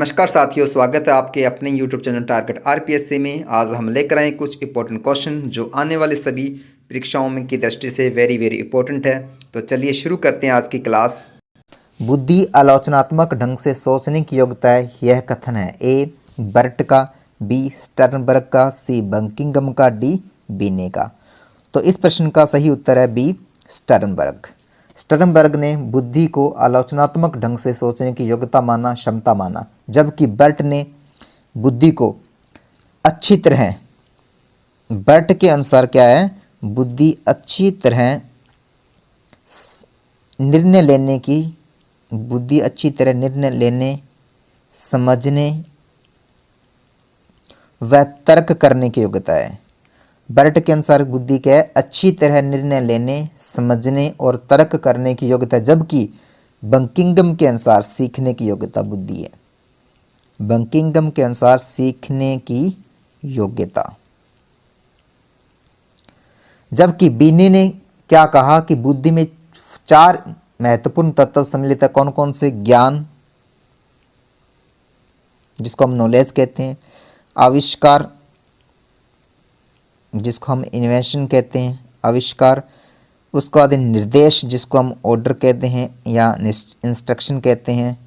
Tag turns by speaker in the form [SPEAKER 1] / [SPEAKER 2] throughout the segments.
[SPEAKER 1] नमस्कार साथियों, स्वागत है आपके अपने YouTube चैनल टारगेट आरपीएससी में। आज हम लेकर आए कुछ इंपॉर्टेंट क्वेश्चन जो आने वाले सभी परीक्षाओं में की दृष्टि से वेरी इंपॉर्टेंट है। तो चलिए शुरू करते हैं आज की क्लास।
[SPEAKER 2] बुद्धि आलोचनात्मक ढंग से सोचने की योग्यता है, यह कथन है। ए बर्ट का, बी स्टर्नबर्ग का, सी बकिंघम का, डी बीने का। तो इस प्रश्न का सही उत्तर है बी स्टर्नबर्ग। स्टर्नबर्ग ने बुद्धि को आलोचनात्मक ढंग से सोचने की योग्यता माना, क्षमता माना, जबकि बर्ट ने बुद्धि को अच्छी तरह, बर्ट के अनुसार क्या है, बुद्धि अच्छी तरह निर्णय लेने की, बुद्धि अच्छी तरह निर्णय लेने, समझने व तर्क करने की योग्यता है। बर्ट के अनुसार बुद्धि क्या है, अच्छी तरह निर्णय लेने, समझने और तर्क करने की योग्यता, जबकि बकिंघम के अनुसार सीखने की योग्यता बुद्धि है। बकिंघम के अनुसार सीखने की योग्यता। जबकि बीने ने क्या कहा कि बुद्धि में 4 महत्वपूर्ण तत्व सम्मिलित है। कौन कौन से? ज्ञान, जिसको हम नॉलेज कहते हैं, आविष्कार, जिसको हम इन्वेंशन कहते हैं, आविष्कार, उसके बाद निर्देश, जिसको हम ऑर्डर कहते हैं या इंस्ट्रक्शन कहते हैं,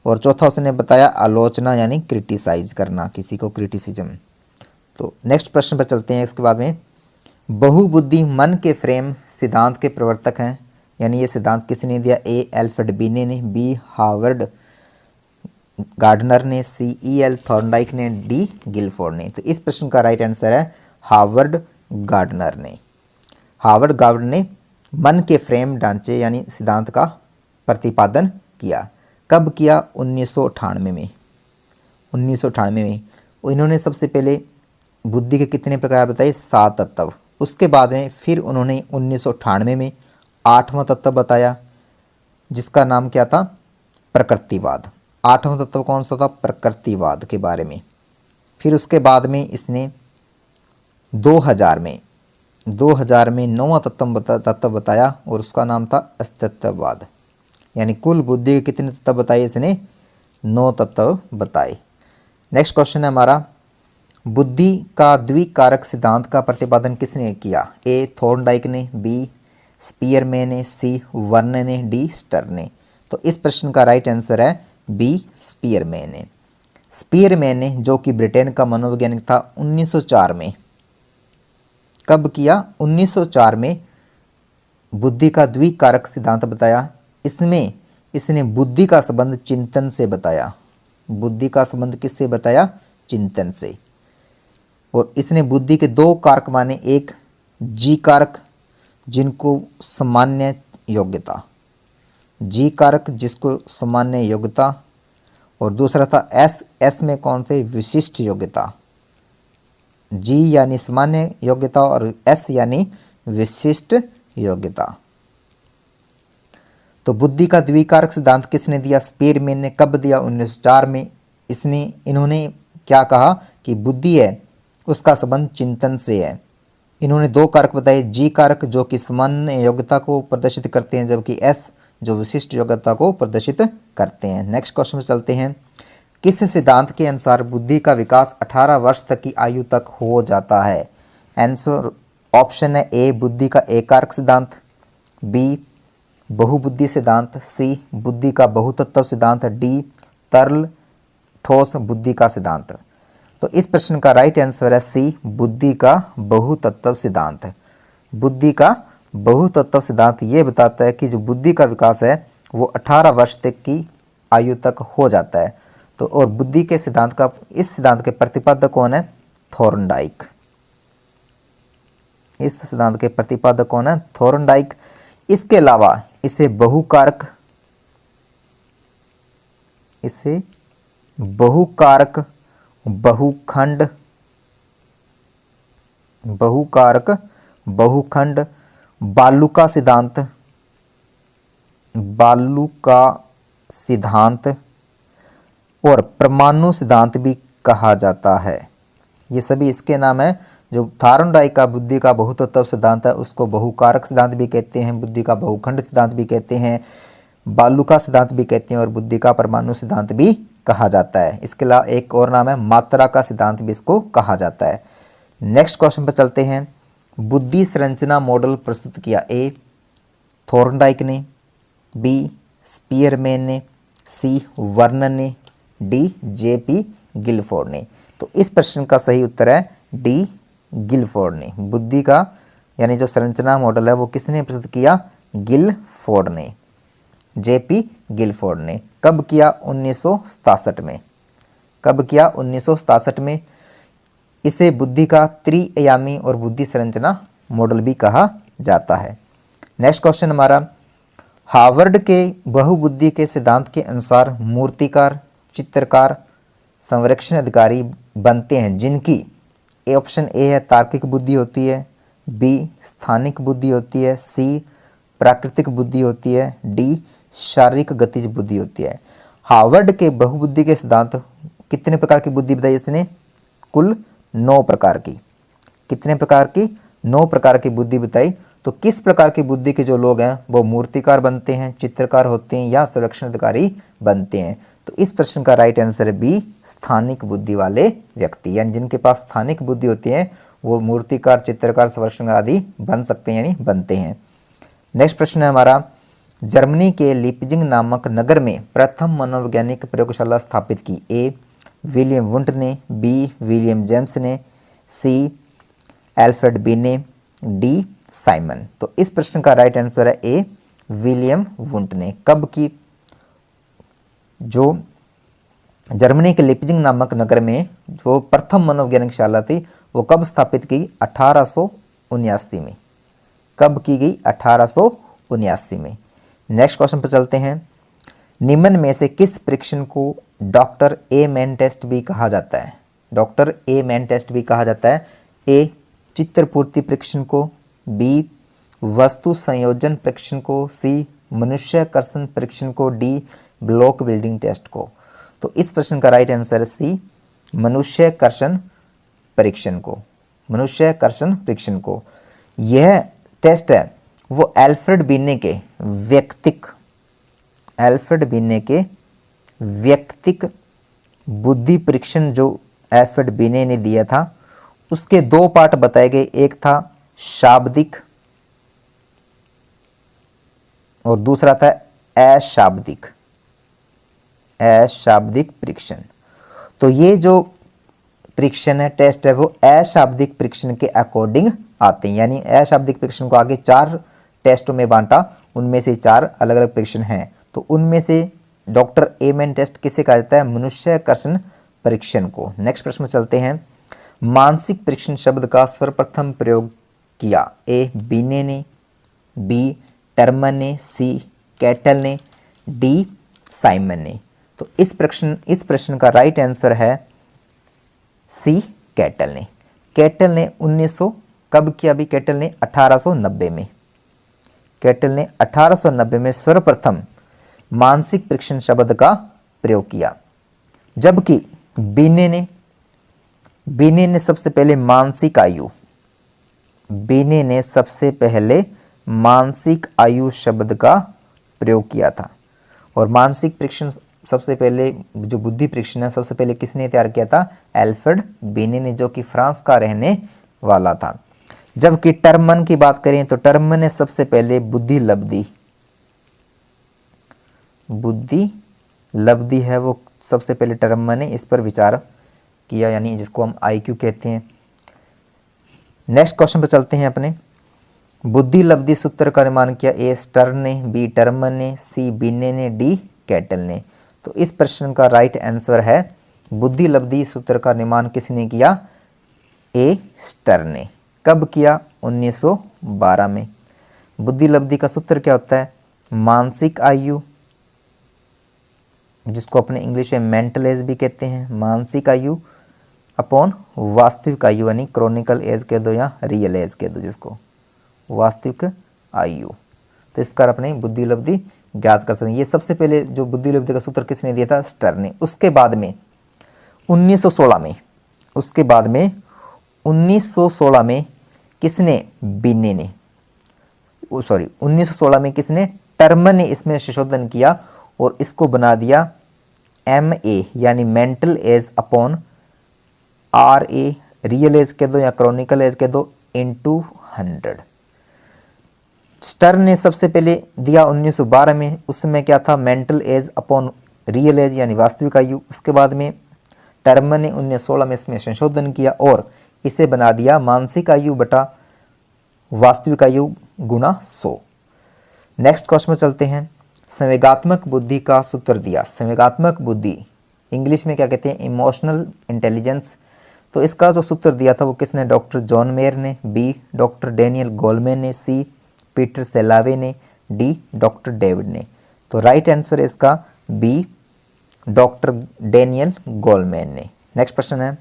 [SPEAKER 2] और चौथा उसने बताया आलोचना यानी क्रिटिसाइज करना, किसी को क्रिटिसिज्म। तो नेक्स्ट प्रश्न पर चलते हैं। इसके बाद में बहुबुद्धि मन के फ्रेम सिद्धांत के प्रवर्तक हैं, यानी ये सिद्धांत किसने दिया? ए एल्फ्रेड बीने ने, बी हार्वर्ड गार्डनर ने, सी ई.एल. थॉर्नडाइक ने, डी गिलफोर्ड ने। तो इस प्रश्न का राइट आंसर है हार्वर्ड गार्डनर ने। हार्वर्ड गार्डनर ने मन के फ्रेम ढांचे यानी सिद्धांत का प्रतिपादन किया। कब किया? 1998 में। 1998 में इन्होंने सबसे पहले बुद्धि के कितने प्रकार बताए? 7 तत्व। उसके बाद में फिर उन्होंने 1998 में 8वां तत्व बताया, जिसका नाम क्या था? प्रकृतिवाद। 8वां तत्व कौन सा था? प्रकृतिवाद के बारे में। फिर उसके बाद में इसने 2000 में 9वां तत्व बताया और उसका नाम था अस्तित्ववाद। यानी कुल बुद्धि के कितने तत्व बताए इसने? 9 तत्व बताए। नेक्स्ट क्वेश्चन है हमारा, बुद्धि का द्विकारक सिद्धांत का प्रतिपादन किसने किया? ए थॉर्नडाइक ने, बी स्पीयरमैन ने, सी वर्न ने, डी स्टर्न ने। तो इस प्रश्न का राइट आंसर है बी स्पीयरमैन ने। स्पीयरमैन ने, जो कि ब्रिटेन का मनोवैज्ञानिक था, 1904 में। कब किया? 1904 में बुद्धि का द्विकारक सिद्धांत बताया। इसमें इसने बुद्धि का संबंध चिंतन से बताया। बुद्धि का संबंध किससे बताया? चिंतन से। और इसने बुद्धि के 2 कारक माने, एक जी कारक, जिनको सामान्य योग्यता, जी कारक जिसको सामान्य योग्यता, और दूसरा था एस में कौन से? विशिष्ट योग्यता। जी यानी सामान्य योग्यता और एस यानी विशिष्ट योग्यता। तो बुद्धि का द्विकारक सिद्धांत किसने दिया? स्पीयरमैन ने। कब दिया? 1904 में। इन्होंने क्या कहा कि बुद्धि है उसका संबंध चिंतन से है। इन्होंने 2 कारक बताए, जी कारक जो कि सामान्य योग्यता को प्रदर्शित करते हैं, जबकि एस जो विशिष्ट योग्यता को प्रदर्शित करते हैं। नेक्स्ट क्वेश्चन में चलते हैं। किस सिद्धांत के अनुसार बुद्धि का विकास 18 वर्ष तक की आयु तक हो जाता है? आंसर ऑप्शन है ए बुद्धि का एकारक सिद्धांत, बी बहुबुद्धि सिद्धांत, सी बुद्धि का बहुतत्व सिद्धांत, डी तरल ठोस बुद्धि का सिद्धांत। तो इस प्रश्न का राइट आंसर है सी बुद्धि का बहुतत्व सिद्धांत। बुद्धि का बहुतत्व सिद्धांत ये बताता है कि जो बुद्धि का विकास है वो 18 वर्ष तक की आयु तक हो जाता है। तो और बुद्धि के सिद्धांत का, इस सिद्धांत के प्रतिपादक कौन है? थॉर्नडाइक। इस सिद्धांत के प्रतिपादक कौन है? थॉर्नडाइक। इसके अलावा इसे बहुकारक, बहुखंड, बालूका सिद्धांत और परमाणु सिद्धांत भी कहा जाता है। ये सभी इसके नाम है। जो थॉर्नडाइक का बुद्धि का बहुतत्व सिद्धांत है उसको बहुकारक सिद्धांत भी कहते हैं, बुद्धि का बहुखंड सिद्धांत भी कहते हैं, बालूका सिद्धांत भी कहते हैं और बुद्धि का परमाणु सिद्धांत भी कहा जाता है। इसके अलावा एक और नाम है मात्रा का सिद्धांत भी इसको कहा जाता है। नेक्स्ट क्वेश्चन पर चलते हैं। बुद्धि संरचना मॉडल प्रस्तुत किया। ए थॉर्नडाइक ने, बी स्पीयरमैन ने, सी वर्नन ने, डी जेपी गिलफोर्ड ने। तो इस प्रश्न का सही उत्तर है डी गिलफोर्ड ने। बुद्धि का यानी जो संरचना मॉडल है वो किसने प्रस्तुत किया? गिलफोर्ड ने, जेपी गिलफोर्ड ने। कब किया? 1967 में। कब किया? 1967 में। इसे बुद्धि का त्रिआयामी और बुद्धि संरचना मॉडल भी कहा जाता है। नेक्स्ट क्वेश्चन हमारा, हार्वर्ड के बहुबुद्धि के सिद्धांत के अनुसार मूर्तिकार, चित्रकार, संरक्षण अधिकारी बनते हैं जिनकी ऑप्शन ए है तार्किक बुद्धि होती है, बी स्थानिक बुद्धि होती है, सी प्राकृतिक बुद्धि होती है, डी शारीरिक गतिज बुद्धि होती है। हार्वर्ड के बहुबुद्धि के सिद्धांत कितने प्रकार की बुद्धि बताई इसने? कुल 9 प्रकार की। कितने प्रकार की? 9 प्रकार की बुद्धि बताई। तो किस प्रकार की बुद्धि के जो लोग हैं वो मूर्तिकार बनते हैं, चित्रकार होते हैं या संरक्षण अधिकारी बनते हैं? तो इस प्रश्न का राइट आंसर है बी स्थानिक बुद्धि वाले व्यक्ति, यानी जिनके पास स्थानिक बुद्धि होती है वो मूर्तिकार, चित्रकार, संरक्षण आदि बन सकते हैं यानी बनते हैं। नेक्स्ट प्रश्न है हमारा, जर्मनी के लीपजिंग नामक नगर में प्रथम मनोवैज्ञानिक प्रयोगशाला स्थापित की। ए विलियम वुंट ने, बी विलियम जेम्स ने, सी एल्फ्रेड बीने, डी साइमन। तो इस प्रश्न का राइट आंसर है ए विलियम वुंट ने। कब की? जो जर्मनी के लीपजिंग नामक नगर में जो प्रथम मनोवैज्ञानिक शाला थी वो कब स्थापित की? 1879 में। कब की गई? 1879 में। नेक्स्ट क्वेश्चन पर चलते हैं। निम्न में से किस परीक्षण को डॉक्टर ए मैन टेस्ट भी कहा जाता है? डॉक्टर ए मैन टेस्ट भी कहा जाता है। ए चित्रपूर्ति परीक्षण को, बी वस्तु संयोजन परीक्षण को, सी मनुष्यकर्षण परीक्षण को, डी ब्लॉक बिल्डिंग टेस्ट को। तो इस प्रश्न का राइट आंसर है सी मनुष्यकर्षण परीक्षण को। मनुष्यकर्षण परीक्षण को यह टेस्ट है वो एल्फ्रेड बीने के व्यक्तिक बुद्धि परीक्षण जो एल्फ्रेड बीने ने दिया था उसके 2 पार्ट बताए गए। एक था शाब्दिक और दूसरा था अशाब्दिक परीक्षण। तो ये जो परीक्षण है, टेस्ट है, वो अशाब्दिक परीक्षण के अकॉर्डिंग आते हैं, यानी अशाब्दिक परीक्षण को आगे 4 टेस्टों में बांटा, उनमें से 4 अलग अलग परीक्षण हैं। तो उनमें से डॉक्टर ए मैन टेस्ट किसे कहा जाता है? मनुष्यकर्षण परीक्षण को। नेक्स्ट प्रश्न में चलते हैं। मानसिक परीक्षण शब्द का सर्वप्रथम प्रयोग किया। ए बीने ने, बी टर्मन ने, सी कैटल ने, डी साइमन ने। तो इस प्रश्न का राइट आंसर है सी कैटल ने। कैटल ने 1900 कब किया? अभी कैटल ने 1890 में। कैटल ने 1890 में सर्वप्रथम मानसिक परीक्षण शब्द का प्रयोग किया, जबकि बीने ने सबसे पहले मानसिक आयु शब्द का प्रयोग किया था। और मानसिक परीक्षण सबसे पहले जो बुद्धि परीक्षण है सबसे पहले किसने तैयार किया था? एल्फ्रेड बीने ने, जो कि फ्रांस का रहने वाला था। जबकि टर्मन की बात करें तो टर्मन ने सबसे पहले बुद्धि लब्धि है वो सबसे पहले टर्मन ने इस पर विचार किया, यानी जिसको हम आईक्यू कहते हैं। नेक्स्ट क्वेश्चन पर चलते हैं अपने। बुद्धि लब्धि सूत्र का निर्माण किया। ए स्टर्न ने, बी टर्मन ने, सी बीने ने, डी कैटल ने। तो इस प्रश्न का राइट आंसर है बुद्धि लब्धि सूत्र का निर्माण किसने किया? ए स्टर्न ने। कब किया? 1912 में। बुद्धि लब्धि का सूत्र क्या होता है? मानसिक आयु, जिसको अपने इंग्लिश में मेंटल एज भी कहते हैं, मानसिक आयु अपॉन वास्तविक आयु, यानी क्रॉनिकल एज कह दो या रियल एज कह दो, जिसको वास्तविक आयु। तो इस प्रकार अपने बुद्धि लब्धि ज्ञात कर सकते हैं। ये सबसे पहले जो बुद्धि लब्धि का सूत्र किसने दिया था? स्टर्न ने। उसके बाद में 1916 में किसने? बीने ने, 1916 में किसने? टर्मन ने इसमें संशोधन किया और इसको बना दिया MA यानी mental age upon RA, real age कह दो या क्रॉनिकल एज कह दो, इंटू 100। स्टर्न ने सबसे पहले दिया 1912 में, उसमें क्या था, mental age upon real age यानी वास्तविक आयु। उसके बाद में टर्मन ने 1916 में इसमें संशोधन किया और इसे बना दिया मानसिक आयु बटा वास्तविक आयु गुणा 100। नेक्स्ट क्वेश्चन में चलते हैं। संवेगात्मक बुद्धि का सूत्र दिया। संवेगात्मक बुद्धि इंग्लिश में क्या कहते हैं, इमोशनल इंटेलिजेंस। तो इसका जो सूत्र दिया था वो किसने, डॉक्टर जॉन मेयर ने, बी डॉक्टर डेनियल गोलमैन ने, सी पीटर सेलावे ने, डी डॉक्टर डेविड ने। तो राइट आंसर है इसका बी डॉक्टर डेनियल गोलमैन ने। नेक्स्ट प्रश्न है,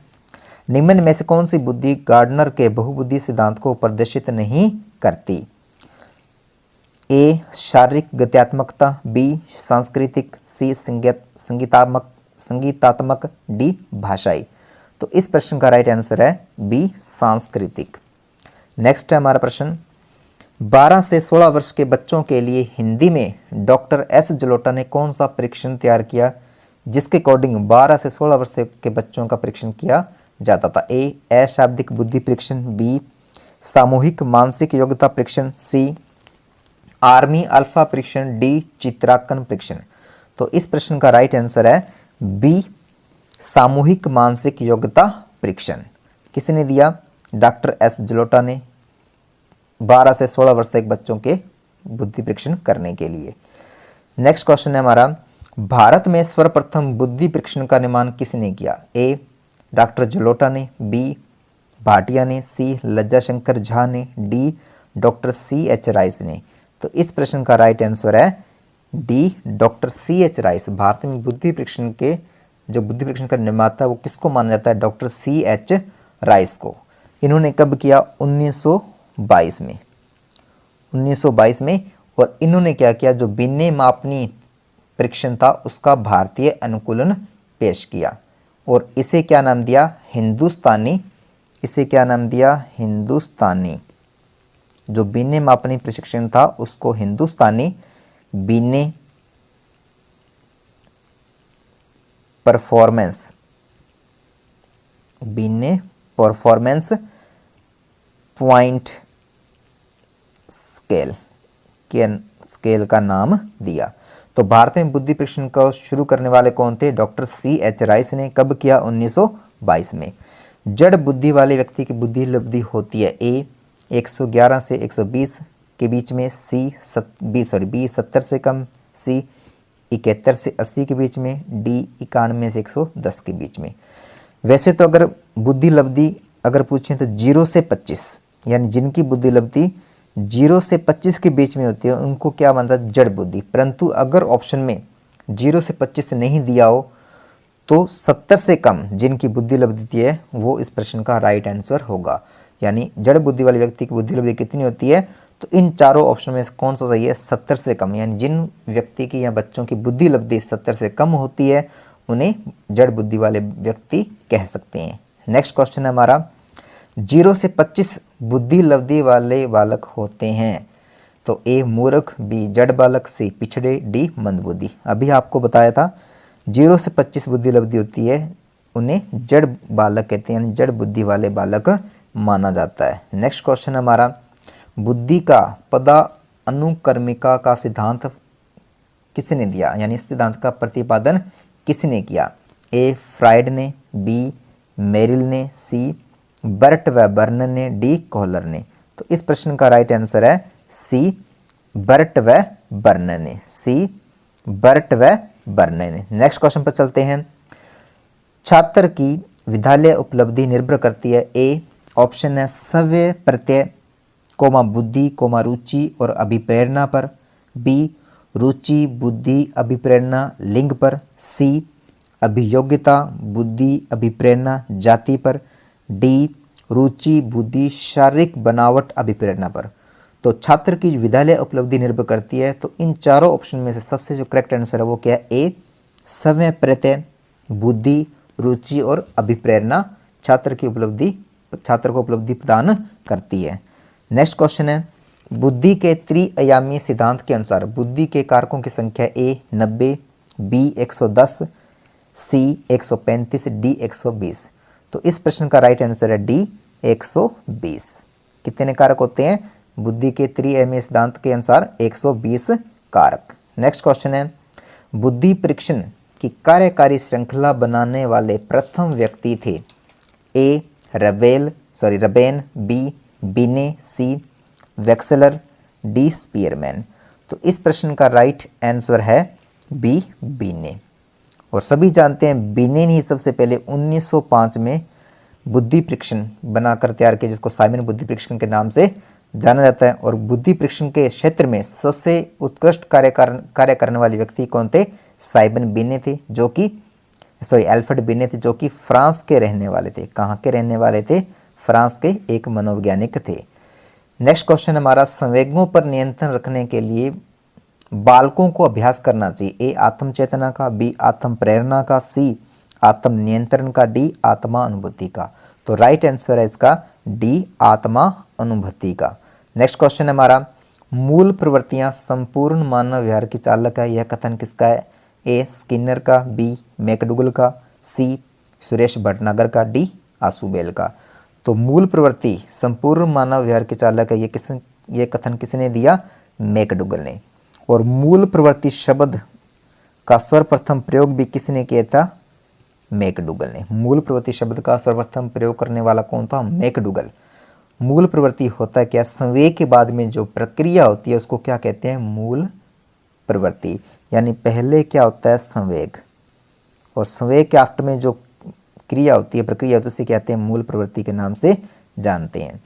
[SPEAKER 2] निम्न में से कौन सी बुद्धि गार्डनर के बहुबुद्धि सिद्धांत को प्रदर्शित नहीं करती। ए शारीरिक गत्यात्मकता, बी सांस्कृतिक, सी संगीतात्मक, डी भाषाई। तो इस प्रश्न का राइट आंसर है बी सांस्कृतिक। नेक्स्ट है हमारा प्रश्न, 12 से 16 वर्ष के बच्चों के लिए हिंदी में डॉक्टर एस जलोटा ने कौन सा परीक्षण तैयार किया जिसके अकॉर्डिंग 12 से 16 वर्ष के बच्चों का परीक्षण किया जाता था। ए अशाब्दिक बुद्धि परीक्षण, बी सामूहिक मानसिक योग्यता परीक्षण, सी आर्मी अल्फा परीक्षण, डी चित्रांकन परीक्षण। तो इस प्रश्न का राइट आंसर है बी सामूहिक मानसिक योग्यता परीक्षण। किसने दिया, डॉक्टर एस जलोटा ने 12 से 16 वर्ष तक बच्चों के बुद्धि परीक्षण करने के लिए। नेक्स्ट क्वेश्चन है हमारा, भारत में सर्वप्रथम बुद्धि परीक्षण का निर्माण किसने किया। ए डॉक्टर जलोटा ने, बी भाटिया ने, सी लज्जा शंकर झा ने, डी डॉक्टर C.H. राइस ने। तो इस प्रश्न का राइट आंसर है D doctor C.H. Rice. Bharat में बुद्धि परीक्षण के जो बुद्धि परीक्षण का निर्माता वो किसको माना जाता है, डॉक्टर C.H. राइस को। इन्होंने कब किया, 1922 में, 1922 में। और इन्होंने क्या किया, जो बिन्ने मापनी परीक्षण था उसका भारतीय अनुकूलन पेश किया और इसे क्या नाम दिया, हिंदुस्तानी। इसे क्या नाम दिया, हिंदुस्तानी। जो बिन्ने मापनी प्रशिक्षण था उसको हिंदुस्तानी बिन्ने परफॉर्मेंस, बिन्ने परफॉर्मेंस पॉइंट स्केल का नाम दिया। तो भारत में बुद्धि परीक्षण को शुरू करने वाले कौन थे, डॉक्टर C.H. राइस ने। कब किया, 1922 में। जड़ बुद्धि वाले व्यक्ति की बुद्धि लब्धि होती है। ए 111 से 120 के बीच में, बी 70 से कम, सी 71 से 80 के बीच में, डी 91 से 110 के बीच में। वैसे तो अगर बुद्धि लब्धि अगर पूछें तो 0 से 25 यानी जिनकी बुद्धि लब्धि 0 से 25 के बीच में होती है उनको क्या मानता है, जड़ बुद्धि। परंतु अगर ऑप्शन में 0 से 25 नहीं दिया हो तो 70 से कम जिनकी बुद्धि लब्धि है वो इस प्रश्न का राइट आंसर होगा। यानी जड़ बुद्धि वाले व्यक्ति की बुद्धि लब्धि कितनी होती है, तो इन चारों ऑप्शन में कौन सा सही है, 70 से कम। यानी जिन व्यक्ति की या बच्चों की बुद्धि लब्धि 70 से कम होती है उन्हें जड़ बुद्धि वाले व्यक्ति कह सकते हैं। नेक्स्ट क्वेश्चन है हमारा, 0 से 25 बुद्धि लब्धि वाले बालक होते हैं। तो ए मूर्ख, बी जड़ बालक, सी पिछड़े, डी मंदबुद्धि। अभी आपको बताया था 0 से 25 बुद्धि लब्धि होती है उन्हें जड़ बालक कहते हैं, यानी जड़ बुद्धि वाले बालक माना जाता है। नेक्स्ट क्वेश्चन हमारा, बुद्धि का पदानुक्रमिका का सिद्धांत किसने दिया, यानी इस सिद्धांत का प्रतिपादन किसने किया। ए फ्राइड ने, बी मेरिल ने, सी बर्ट व बर्नर ने, डी कोहलर ने। तो इस प्रश्न का राइट आंसर है सी बर्ट व बर्नर ने, सी बर्ट व बर्नर ने। नेक्स्ट क्वेश्चन पर चलते हैं, छात्र की विद्यालय उपलब्धि निर्भर करती है। ए ऑप्शन है सव्य प्रत्यय कोमा बुद्धि कोमा रुचि और अभिप्रेरणा पर, बी रुचि बुद्धि अभिप्रेरणा लिंग पर, सी अभियोग्यता बुद्धि अभिप्रेरणा जाति पर, डी रुचि बुद्धि शारीरिक बनावट अभिप्रेरणा पर। तो छात्र की विद्यालय उपलब्धि निर्भर करती है। तो इन चारों ऑप्शन में से सबसे जो करेक्ट आंसर है वो क्या है, ए समय प्रत्यय बुद्धि रुचि और अभिप्रेरणा छात्र को उपलब्धि प्रदान करती है। नेक्स्ट क्वेश्चन है, बुद्धि के त्रिआयामी सिद्धांत के अनुसार बुद्धि के कारकों की संख्या ए 90, बी 110, सी 135, डी 120। तो इस प्रश्न का राइट आंसर है डी 120। कितने कारक होते हैं? बुद्धि के त्रिअमीय सिद्धांत के अनुसार 120 कारक। नेक्स्ट क्वेश्चन है, बुद्धि परीक्षण की कार्यकारी श्रृंखला बनाने वाले प्रथम व्यक्ति थे? ए रबेन, बी बिने, सी वेक्सलर, डी स्पीयरमैन। तो इस प्रश्न का राइट आंसर है बी बिने। और सभी जानते हैं बिने ने ही सबसे पहले 1905 में बुद्धि परीक्षण बनाकर तैयार किया, जिसको साइमन बुद्धि परीक्षण के नाम से जाना जाता है। और बुद्धि परीक्षण के क्षेत्र में सबसे उत्कृष्ट कार्य करने वाले व्यक्ति कौन थे? साइमन बिने थे, जो कि अल्फ्रेड बिने थे, जो कि फ्रांस के रहने वाले थे। कहाँ के रहने वाले थे? फ्रांस के एक मनोवैज्ञानिक थे। नेक्स्ट क्वेश्चन हमारा, संवेगों पर नियंत्रण रखने के लिए बालकों को अभ्यास करना चाहिए? ए आत्म चेतना का, बी आत्म प्रेरणा का, सी आत्म नियंत्रण का, डी आत्मा अनुभूति का। तो राइट आंसर है इसका डी आत्मा अनुभूति का। नेक्स्ट क्वेश्चन है हमारा, मूल प्रवृत्तियां संपूर्ण मानव व्यवहार की चालक है, यह कथन किसका है? ए स्किनर का, बी मैकडूगल का, सी सुरेश भटनागर का, डी आसुबेल का। तो मूल प्रवृत्ति संपूर्ण मानव व्यवहार की चालक है, ये कथन किसने दिया? मैकडूगल ने। और मूल प्रवृत्ति शब्द का सर्वप्रथम प्रयोग भी किसने किया था? मैकडूगल ने। मूल प्रवृत्ति शब्द का सर्वप्रथम प्रयोग करने वाला कौन था? मैकडूगल। मूल प्रवृत्ति होता है क्या? संवेग के बाद में जो प्रक्रिया होती है उसको क्या कहते हैं? मूल प्रवृत्ति। यानी पहले क्या होता है? संवेग, और संवेग के आफ्टर में जो क्रिया होती है, प्रक्रिया होती है, उसे कहते हैं मूल प्रवृत्ति के नाम से जानते हैं।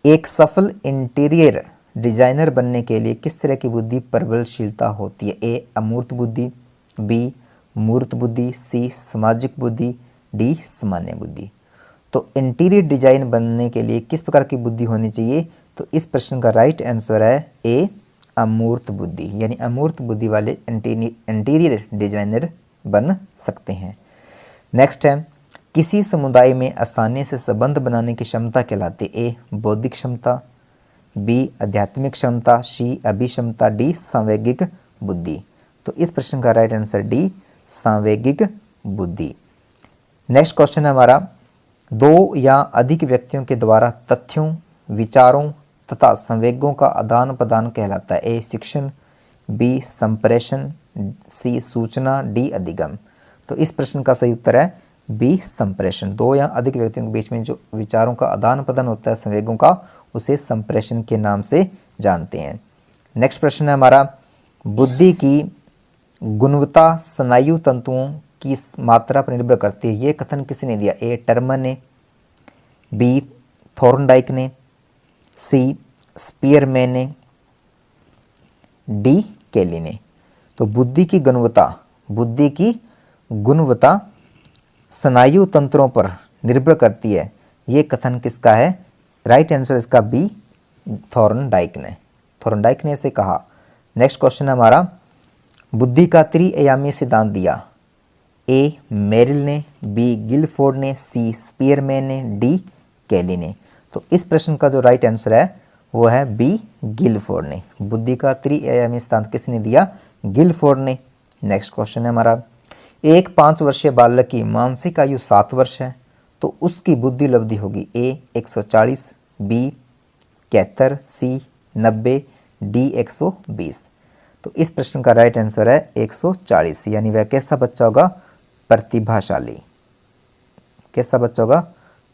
[SPEAKER 2] एक सफल इंटीरियर डिजाइनर बनने के लिए किस तरह की बुद्धि प्रबलशीलता होती है? ए अमूर्त बुद्धि, बी मूर्त बुद्धि, सी सामाजिक बुद्धि, डी सामान्य बुद्धि। तो इंटीरियर डिजाइन बनने के लिए किस प्रकार की बुद्धि होनी चाहिए? तो इस प्रश्न का राइट आंसर है ए अमूर्त बुद्धि। यानी अमूर्त बुद्धि वाले इंटीरियर डिजाइनर बन सकते हैं। नेक्स्ट है, किसी समुदाय में आसानी से संबंध बनाने की क्षमता कहलाती है? ए बौद्धिक क्षमता, बी आध्यात्मिक क्षमता, सी अभिक्षमता, डी सांवेगिक बुद्धि। तो इस प्रश्न का राइट आंसर डी सांवेगिक बुद्धि। नेक्स्ट क्वेश्चन है हमारा, दो या अधिक व्यक्तियों के द्वारा तथ्यों, विचारों तथा संवेगों का आदान प्रदान कहलाता है? ए शिक्षण, बी संप्रेषण, सी सूचना, डी अधिगम। तो इस प्रश्न का सही उत्तर है बी संप्रेषण। दो या अधिक व्यक्तियों के बीच में जो विचारों का आदान प्रदान होता है, संवेगों का, उसे संप्रेषण के नाम से जानते हैं। नेक्स्ट प्रश्न है हमारा, बुद्धि की गुणवत्ता स्नायु तंतुओं की मात्रा पर निर्भर करती है, ये कथन किसने दिया? ए टर्मन ने, बी थॉर्नडाइक ने, सी स्पीयरमैन ने, डी केली ने। तो बुद्धि की गुणवत्ता स्नायु तंत्रों पर निर्भर करती है, ये कथन किसका है? राइट आंसर इसका बी थॉर्नडाइक ने इसे कहा। नेक्स्ट क्वेश्चन है हमारा, बुद्धि का त्रिआयामी सिद्धांत दिया? ए मेरिल ने, बी गिलफोर्ड ने, सी स्पीयरमैन ने, डी केली ने। तो इस प्रश्न का जो राइट आंसर है वो है बी गिलफोर्ड ने। बुद्धि का त्रिआयामी सिद्धांत किसने दिया? गिलफोर्ड ने। नेक्स्ट क्वेश्चन है हमारा, एक 5 वर्षीय बालक की मानसिक आयु 7 वर्ष है, तो उसकी बुद्धि लब्धि होगी? ए 140, बी 71, सी 90, डी 120। तो इस प्रश्न का राइट आंसर है 140। यानी वह कैसा बच्चा होगा? प्रतिभाशाली। कैसा बच्चा होगा?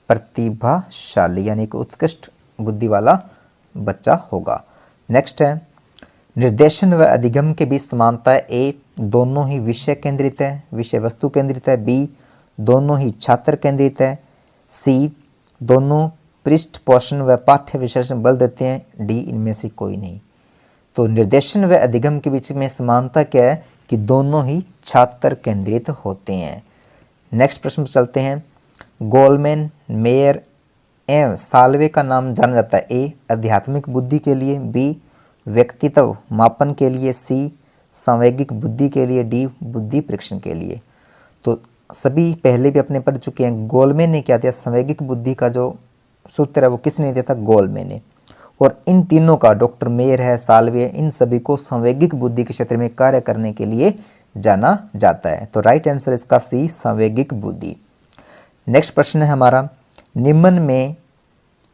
[SPEAKER 2] प्रतिभाशाली, यानी कि उत्कृष्ट बुद्धि वाला बच्चा होगा। नेक्स्ट है, निर्देशन व अधिगम के बीच समानता है? ए दोनों ही विषय केंद्रित है, विषय वस्तु केंद्रित है, बी दोनों ही छात्र केंद्रित है, सी दोनों पृष्ठ पोषण व पाठ्य विश्लेषण बल देते हैं, डी इनमें से कोई नहीं। तो निर्देशन व अधिगम के बीच में समानता क्या है? कि दोनों ही छात्र केंद्रित होते हैं। नेक्स्ट प्रश्न पर चलते हैं, गोलमैन, मेयर एवं साल्वे का नाम जाना जाता है? ए आध्यात्मिक बुद्धि के लिए, बी व्यक्तित्व मापन के लिए, सी सांवेगिक बुद्धि के लिए, डी बुद्धि परीक्षण के लिए। तो सभी पहले भी अपने पढ़ चुके हैं। गोलमैन ने क्या दिया? सांवेगिक बुद्धि का जो सूत्र है वो किसने दिया था? गोलमैन ने। और इन तीनों का, डॉक्टर मेयर है, साल्वे है, इन सभी को सांवेगिक बुद्धि के क्षेत्र में कार्य करने के लिए जाना जाता है। तो राइट आंसर इसका सी, संवेगिक बुद्धि। नेक्स्ट प्रश्न है हमारा, निम्न में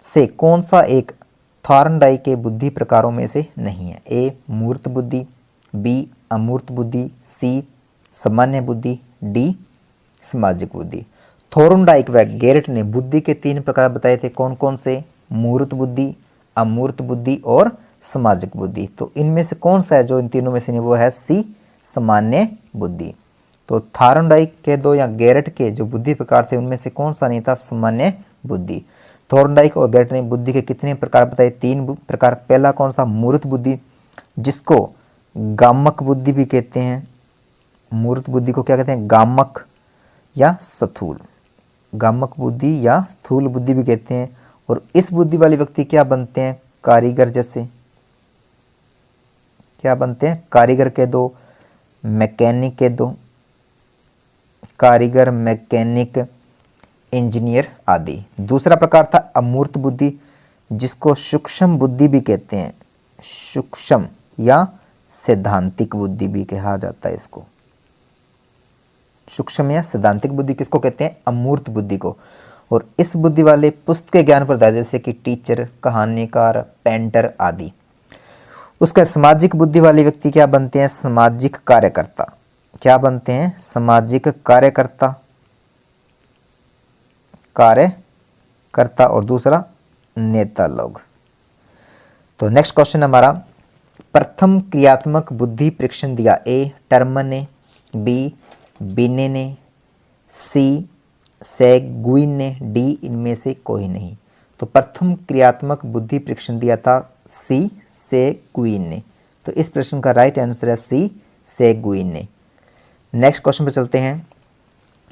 [SPEAKER 2] से कौन सा एक थॉर्नडाइक के बुद्धि प्रकारों में से नहीं है? ए मूर्त बुद्धि, बी अमूर्त बुद्धि, सी सामान्य बुद्धि, डी सामाजिक बुद्धि। थॉर्नडाइक व गेरट ने बुद्धि के 3 प्रकार बताए थे, कौन कौन से? मूर्त बुद्धि, अमूर्त बुद्धि और सामाजिक बुद्धि। तो इनमें से कौन सा है जो इन तीनों में से नहीं? वो है सी, सामान्य बुद्धि। तो थॉर्नडाइक के दो या गेरट के जो बुद्धि प्रकार थे उनमें से कौन सा नहीं था? सामान्य बुद्धि। थॉर्नडाइक और गेरट ने बुद्धि के कितने प्रकार बताए? 3 प्रकार। पहला कौन सा? मूर्त बुद्धि, जिसको गामक बुद्धि भी कहते हैं। मूर्त बुद्धि को क्या कहते हैं? गामक या स्थूल, गामक बुद्धि या स्थूल बुद्धि भी कहते हैं। और इस बुद्धि वाले व्यक्ति क्या बनते हैं? कारीगर जैसे। क्या बनते हैं? कारीगर के दो, मैकेनिक के दो, कारीगर, मैकेनिक, इंजीनियर आदि। दूसरा प्रकार था अमूर्त बुद्धि, जिसको सूक्ष्म बुद्धि भी कहते हैं। सूक्ष्म या सैद्धांतिक बुद्धि भी कहा जाता है इसको। सूक्ष्म या सैद्धांतिक बुद्धि किसको कहते हैं? अमूर्त बुद्धि को। और इस बुद्धि वाले पुस्तक ज्ञान प्रदाता जैसे कि टीचर, कहानीकार, पेंटर आदि। उसका सामाजिक बुद्धि वाले व्यक्ति क्या बनते हैं? सामाजिक कार्यकर्ता। क्या बनते हैं? सामाजिक कार्यकर्ता, कार्यकर्ता। और दूसरा नेता लोग। तो नेक्स्ट क्वेश्चन हमारा, प्रथम क्रियात्मक बुद्धि परीक्षण दिया? ए टर्मन ने, बी बिने ने, सी सेगुइन ने, डी इनमें से कोई नहीं। तो प्रथम क्रियात्मक बुद्धि परीक्षण दिया था सी सेगुइन ने। तो इस प्रश्न का राइट आंसर है सी सेगुइन ने। नेक्स्ट क्वेश्चन पर चलते हैं।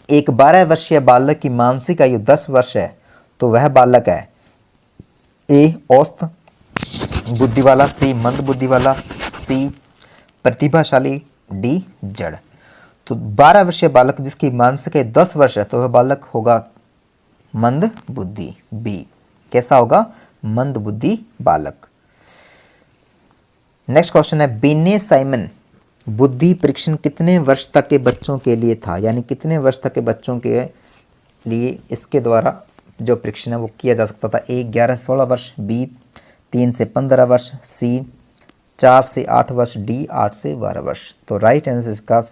[SPEAKER 2] एक 12 वर्षीय बालक की मानसिक आयु 10 वर्ष है, तो वह बालक है ए औसत बुद्धि वाला, सी मंद बुद्धि वाला, सी प्रतिभाशाली, डी जड़। तो 12 वर्षीय बालक जिसकी मानसिक आयु 10 वर्ष है, तो वह बालक होगा मंद बुद्धि, बी। कैसा होगा? मंद बुद्धि बालक। नेक्स्ट क्वेश्चन है, बिने साइमन बुद्धि परीक्षण कितने वर्ष तक के बच्चों के लिए था? यानी कितने वर्ष तक के बच्चों के लिए इसके द्वारा जो परीक्षण है वो किया जा सकता था? ए 11 से 16 वर्ष, बी 3 से 15 वर्ष, सी 4 से 8 वर्ष, डी 8 से 12 वर्ष। तो राइट आंसर इसका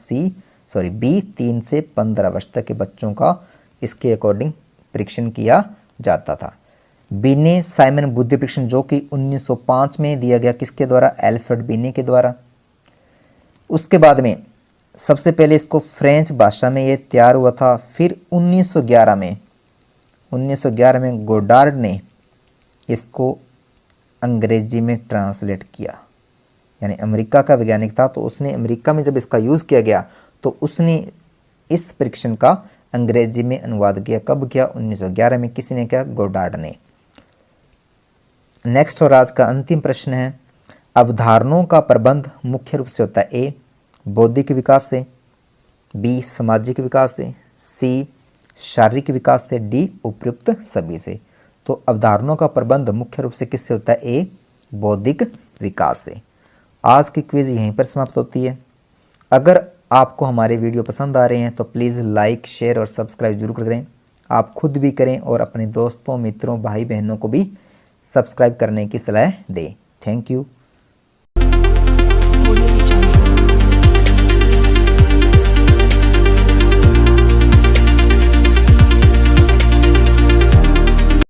[SPEAKER 2] बी 3 से 15 वर्ष तक के बच्चों का इसके अकॉर्डिंग परीक्षण किया जाता था। बिने साइमन बुद्धि परीक्षण जो कि 1905 में दिया गया, किसके द्वारा? एल्फ्रेड बिने के द्वारा। उसके बाद में सबसे पहले इसको फ्रेंच भाषा में ये तैयार हुआ था। फिर 1911 में गोडार्ड ने इसको अंग्रेजी में ट्रांसलेट किया। यानी अमेरिका का वैज्ञानिक था, तो उसने अमेरिका में जब इसका यूज़ किया गया तो उसने इस परीक्षण का अंग्रेजी में अनुवाद किया। कब किया? 1911 में। किसी ने किया? गोडार्ड ने। नेक्स्ट और आज का अंतिम प्रश्न है, अवधारणाओं का प्रबंध मुख्य रूप से होता है ए बौद्धिक विकास से, बी सामाजिक विकास से, सी शारीरिक विकास से, डी उपयुक्त सभी से। तो अवधारणाओं का प्रबंध मुख्य रूप से किससे होता है? ए बौद्धिक विकास से। आज की क्विज यहीं पर समाप्त होती है। अगर आपको हमारे वीडियो पसंद आ रहे हैं तो प्लीज़ लाइक, शेयर और सब्सक्राइब जरूर करें। आप खुद भी करें और अपने दोस्तों, मित्रों, भाई बहनों को भी सब्सक्राइब करने की सलाह दें। Thank you.